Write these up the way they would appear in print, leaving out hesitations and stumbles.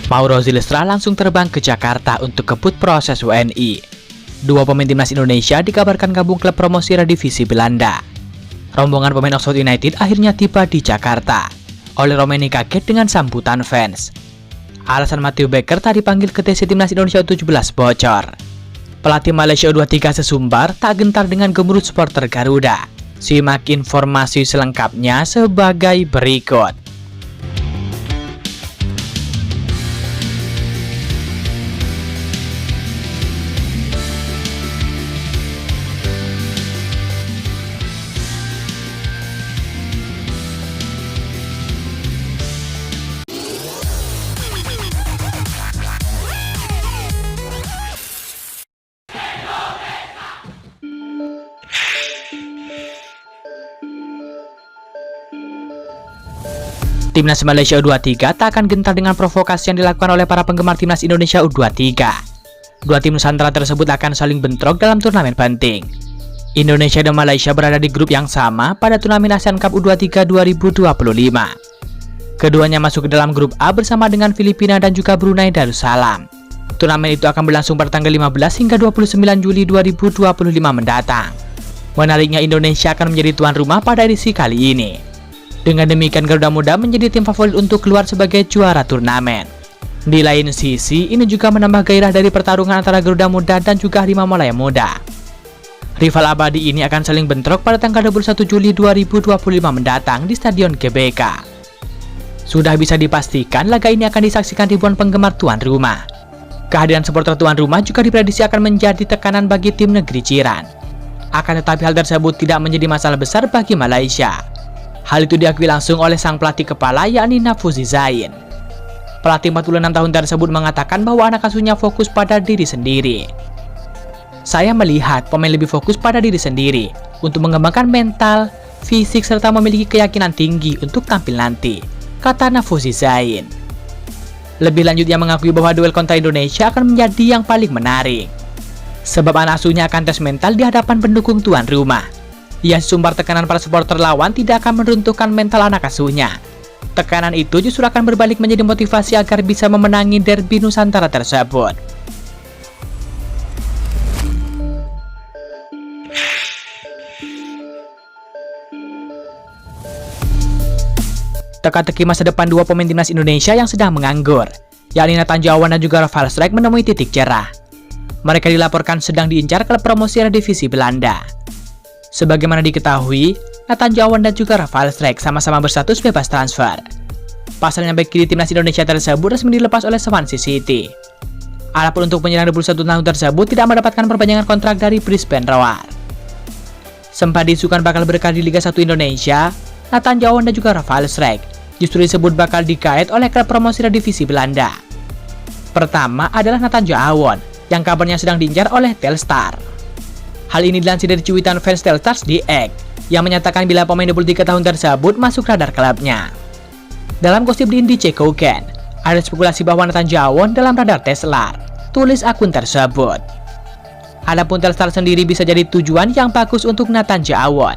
Mauro Zylstra langsung terbang ke Jakarta untuk kebut proses WNI. Dua pemain timnas Indonesia dikabarkan gabung klub promosi divisi Belanda. Rombongan pemain Oxford United akhirnya tiba di Jakarta. Oleh Romeni kaget dengan sambutan fans. Alasan Matthew Baker tak dipanggil ke TC Timnas Indonesia U17 bocor. Pelatih Malaysia U23 sesumbar tak gentar dengan gemuruh supporter Garuda. Simak informasi selengkapnya sebagai berikut. Timnas Malaysia U23 tak akan gentar dengan provokasi yang dilakukan oleh para penggemar Timnas Indonesia U23. Dua tim Nusantara tersebut akan saling bentrok dalam turnamen penting. Indonesia dan Malaysia berada di grup yang sama pada turnamen Asian Cup U23 2025. Keduanya masuk ke dalam grup A bersama dengan Filipina dan juga Brunei Darussalam. Turnamen itu akan berlangsung pada tanggal 15 hingga 29 Juli 2025 mendatang. Menariknya, Indonesia akan menjadi tuan rumah pada edisi kali ini. Dengan demikian, Garuda Muda menjadi tim favorit untuk keluar sebagai juara turnamen. Di lain sisi, ini juga menambah gairah dari pertarungan antara Garuda Muda dan juga Harimau Malaya Muda. Rival abadi ini akan saling bentrok pada tanggal 21 Juli 2025 mendatang di Stadion GBK. Sudah bisa dipastikan laga ini akan disaksikan ribuan penggemar tuan rumah. Kehadiran supporter tuan rumah juga diprediksi akan menjadi tekanan bagi tim negeri jiran. Akan tetapi hal tersebut tidak menjadi masalah besar bagi Malaysia. Hal itu diakui langsung oleh sang pelatih kepala, yakni Nafouzi Zain. Pelatih 46 tahun tersebut mengatakan bahwa anak asuhnya fokus pada diri sendiri. Saya melihat pemain lebih fokus pada diri sendiri untuk mengembangkan mental, fisik, serta memiliki keyakinan tinggi untuk tampil nanti, kata Nafouzi Zain. Lebih lanjut, ia mengakui bahwa duel kontra Indonesia akan menjadi yang paling menarik. Sebab anak asuhnya akan tes mental di hadapan pendukung tuan rumah. Ia sumber tekanan para supporter lawan tidak akan meruntuhkan mental anak asuhnya. Tekanan itu justru akan berbalik menjadi motivasi agar bisa memenangi derby Nusantara tersebut. Teka-teki masa depan dua pemain timnas Indonesia yang sedang menganggur, yakni Nathan Jawan dan juga Rafael Strijk, menemui titik cerah. Mereka dilaporkan sedang diincar klub promosi divisi Belanda. Sebagaimana diketahui, Nathan Jawan dan juga Rafael Strijk sama-sama berstatus bebas transfer. Pasalnya bek kiri timnas Indonesia tersebut resmi dilepas oleh Swansea City. Adapun untuk penyerang 21 tahun tersebut tidak mendapatkan perpanjangan kontrak dari Brisbane Roar. Sempat diisukan bakal berkarir di Liga 1 Indonesia, Nathan Jawan dan juga Rafael Strijk justru disebut bakal dikait oleh klub promosi divisi Belanda. Pertama adalah Nathan Jawan yang kabarnya sedang diincar oleh Telstar. Hal ini dilansir dari cuitan fans Telstar di X yang menyatakan bila pemain 23 tahun tersebut masuk radar klubnya. Dalam gosip di Indie Cekoken, ada spekulasi bahwa Nathan Jawan dalam radar Telstar, tulis akun tersebut. Adapun Telstar sendiri bisa jadi tujuan yang bagus untuk Nathan Jawan,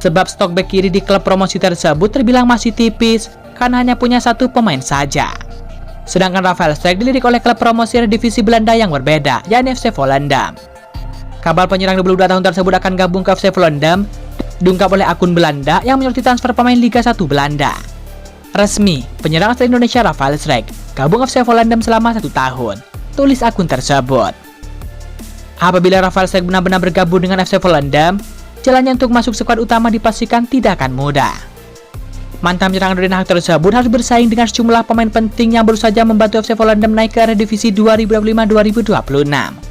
sebab stok bek kiri di klub promosi tersebut terbilang masih tipis karena hanya punya satu pemain saja. Sedangkan Rafael Strijk dilirik oleh klub promosi divisi Belanda yang berbeda, yakni FC Volendam. Kabar penyerang 22 tahun tersebut akan gabung ke FC Volendam diungkap oleh akun Belanda yang menyoroti transfer pemain Liga 1 Belanda. Resmi, penyerang asal Indonesia Rafael Strijk gabung FC Volendam selama 1 tahun, tulis akun tersebut. Apabila Rafael Strijk benar-benar bergabung dengan FC Volendam, jalannya untuk masuk skuad utama dipastikan tidak akan mudah. Mantan penyerang Den Haag tersebut harus bersaing dengan sejumlah pemain penting yang baru saja membantu FC Volendam naik ke Eredivisie 2025-2026.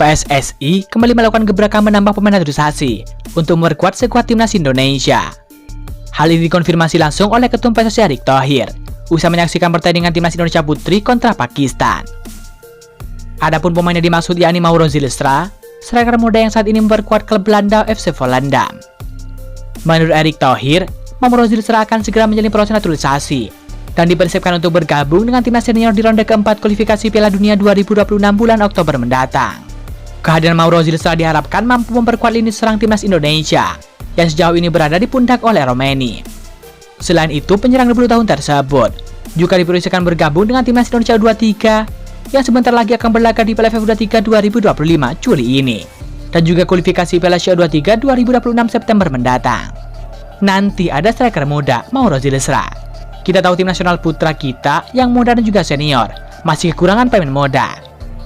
PSSI kembali melakukan gebrakan menambah pemain naturalisasi untuk memperkuat skuad timnas Indonesia. Hal ini dikonfirmasi langsung oleh Ketum PSSI Erick Thohir usai menyaksikan pertandingan timnas Indonesia Putri kontra Pakistan. Adapun pemain yang dimaksud yakni Mauro Zylstra, striker muda yang saat ini memperkuat klub Belanda FC Volendam. Menurut Erick Thohir, Mauro Zylstra akan segera menjalani proses naturalisasi dan dipersiapkan untuk bergabung dengan timnas senior di ronde keempat kualifikasi Piala Dunia 2026 bulan Oktober mendatang. Kehadiran Mauro Zilstra diharapkan mampu memperkuat lini serang timnas Indonesia yang sejauh ini berada di pundak oleh Romeni. Selain itu, penyerang 20 tahun tersebut juga diproyeksikan bergabung dengan timnas Indonesia U23 yang sebentar lagi akan berlaga di Piala AFF U23 2025 Juli ini dan juga kualifikasi Piala Asia U23 2026 September mendatang. Nanti ada striker muda Mauro Zilstra. Kita tahu tim nasional putra kita yang muda dan juga senior masih kekurangan pemain muda.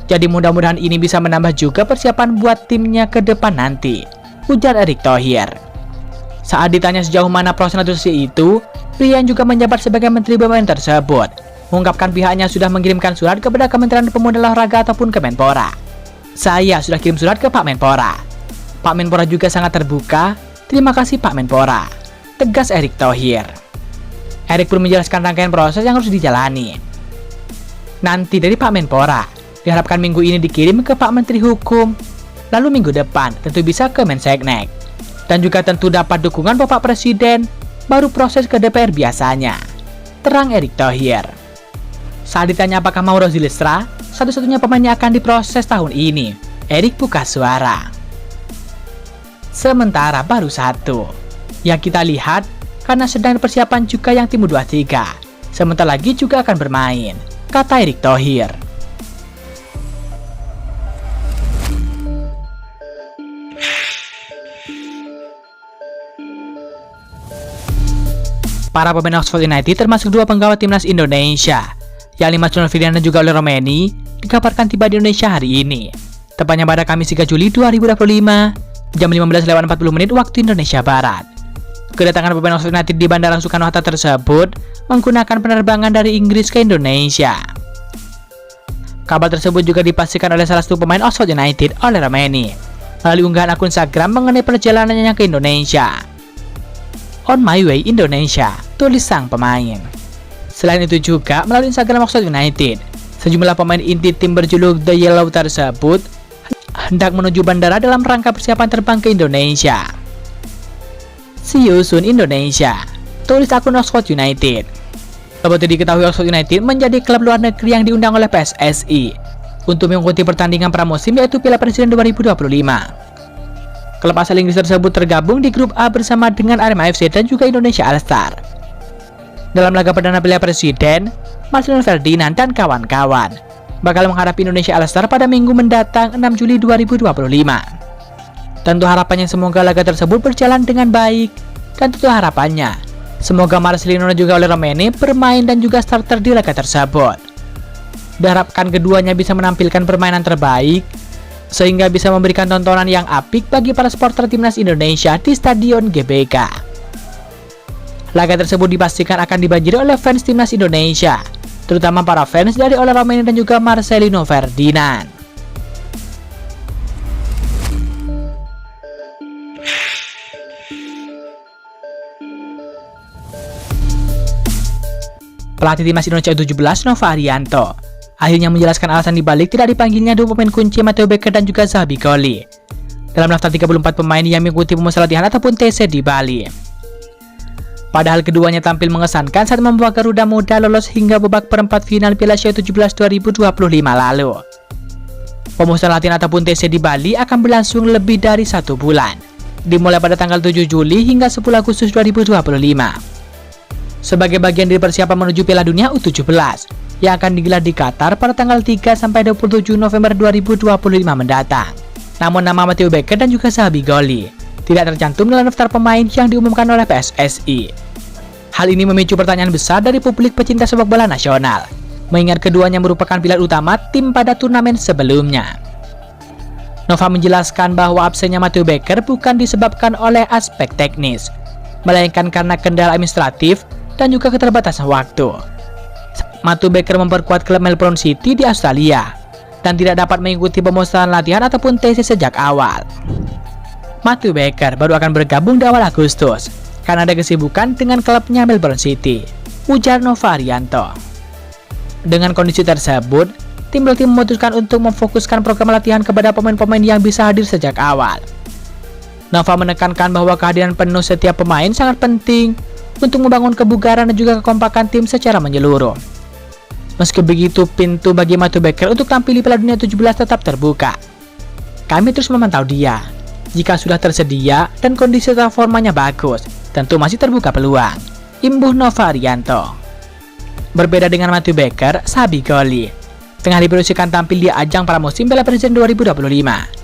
Jadi mudah-mudahan ini bisa menambah juga persiapan buat timnya ke depan nanti, ujar Erick Thohir. Saat ditanya sejauh mana proses naturalisasi itu, pria yang juga menjabat sebagai Menteri BUMN tersebut mengungkapkan pihaknya sudah mengirimkan surat kepada Kementerian Pemuda dan Olahraga ataupun Kemenpora. Saya sudah kirim surat ke Pak Menpora. Pak Menpora juga sangat terbuka. Terima kasih Pak Menpora, tegas Erick Thohir. Erick pun menjelaskan rangkaian proses yang harus dijalani. Nanti dari Pak Menpora diharapkan minggu ini dikirim ke Pak Menteri Hukum, lalu minggu depan tentu bisa ke Menseknek, dan juga tentu dapat dukungan Bapak Presiden, baru proses ke DPR biasanya, terang Erick Thohir. Saat ditanya apakah Mauro Zilstra satu-satunya pemain yang akan diproses tahun ini, Erick buka suara. Sementara baru satu yang kita lihat karena sedang persiapan juga yang tim U23, sebentar lagi juga akan bermain, kata Erick Thohir. Para pemain Oxford United termasuk dua penggawa timnas Indonesia, yakni Marcelino Ferdinand dan juga Oli Romeni, dikabarkan tiba di Indonesia hari ini, tepatnya pada Kamis 3 Juli 2025, jam 15.40 waktu Indonesia Barat. Kedatangan pemain Oxford United di Bandara Soekarno-Hatta tersebut menggunakan penerbangan dari Inggris ke Indonesia. Kabar tersebut juga dipastikan oleh salah satu pemain Oxford United, Oli Romeni, melalui unggahan akun Instagram mengenai perjalanannya ke Indonesia. On my way Indonesia, tulis sang pemain. Selain itu juga melalui Instagram Oxford United, sejumlah pemain inti tim berjuluk The Yellow tersebut hendak menuju bandara dalam rangka persiapan terbang ke Indonesia. See you soon Indonesia, tulis akun Oxford United. Seperti diketahui, Oxford United menjadi klub luar negeri yang diundang oleh PSSI untuk mengikuti pertandingan pramusim yaitu Piala Presiden 2025. Klub asal Inggris tersebut tergabung di grup A bersama dengan Arema FC dan juga Indonesia All Star. Dalam laga perdana Piala Presiden, Marcelino Ferdinand dan kawan-kawan bakal menghadapi Indonesia All Star pada minggu mendatang 6 Juli 2025. Tentu harapannya semoga laga tersebut berjalan dengan baik, dan tentu harapannya semoga Marcelino dan juga Oli Romeni bermain dan juga starter di laga tersebut. Diharapkan keduanya bisa menampilkan permainan terbaik sehingga bisa memberikan tontonan yang apik bagi para supporter timnas Indonesia di Stadion GBK. Laga tersebut dipastikan akan dibanjiri oleh fans timnas Indonesia, terutama para fans dari Oli Romeni dan juga Marcelino Ferdinand. Pelatih timnas Indonesia U17 Nova Arianto akhirnya menjelaskan alasan dibalik tidak dipanggilnya dua pemain kunci Matteo Becker dan juga Zahabi Goli dalam daftar 34 pemain yang mengikuti pemusatan latihan ataupun TC di Bali. Padahal keduanya tampil mengesankan saat membawa Garuda Muda lolos hingga babak perempat final Piala Asia 17 2025 lalu. Pemusatan latihan ataupun TC di Bali akan berlangsung lebih dari 1 bulan, dimulai pada tanggal 7 Juli hingga 10 Agustus 2025. Sebagai bagian dari persiapan menuju Piala Dunia U17 yang akan digelar di Qatar pada tanggal 3 sampai 27 November 2025 mendatang. Namun nama Matteo Becker dan juga Zahabi Goli tidak tercantum dalam daftar pemain yang diumumkan oleh PSSI. Hal ini memicu pertanyaan besar dari publik pecinta sepak bola nasional, mengingat keduanya merupakan pilar utama tim pada turnamen sebelumnya. Nova menjelaskan bahwa absennya Matteo Becker bukan disebabkan oleh aspek teknis, melainkan karena kendala administratif dan juga keterbatasan waktu. Matteo Becker memperkuat klub Melbourne City di Australia dan tidak dapat mengikuti pemusatan latihan ataupun TC sejak awal. Matteo Becker baru akan bergabung di awal Agustus karena ada kesibukan dengan klubnya Melbourne City, ujar Nova Arianto. Dengan kondisi tersebut, tim pelatih memutuskan untuk memfokuskan program latihan kepada pemain-pemain yang bisa hadir sejak awal. Nova menekankan bahwa kehadiran penuh setiap pemain sangat penting untuk membangun kebugaran dan juga kekompakan tim secara menyeluruh. Meski begitu, pintu bagi Matteo Becker untuk tampil di Piala Dunia 17 tetap terbuka. Kami terus memantau dia. Jika sudah tersedia dan kondisi formanya bagus, tentu masih terbuka peluang. Imbuh Nova Arianto. Berbeda dengan Matthew Baker, Sabi Goli tengah diproyeksikan tampil di ajang pramusim Piala Presiden 2025.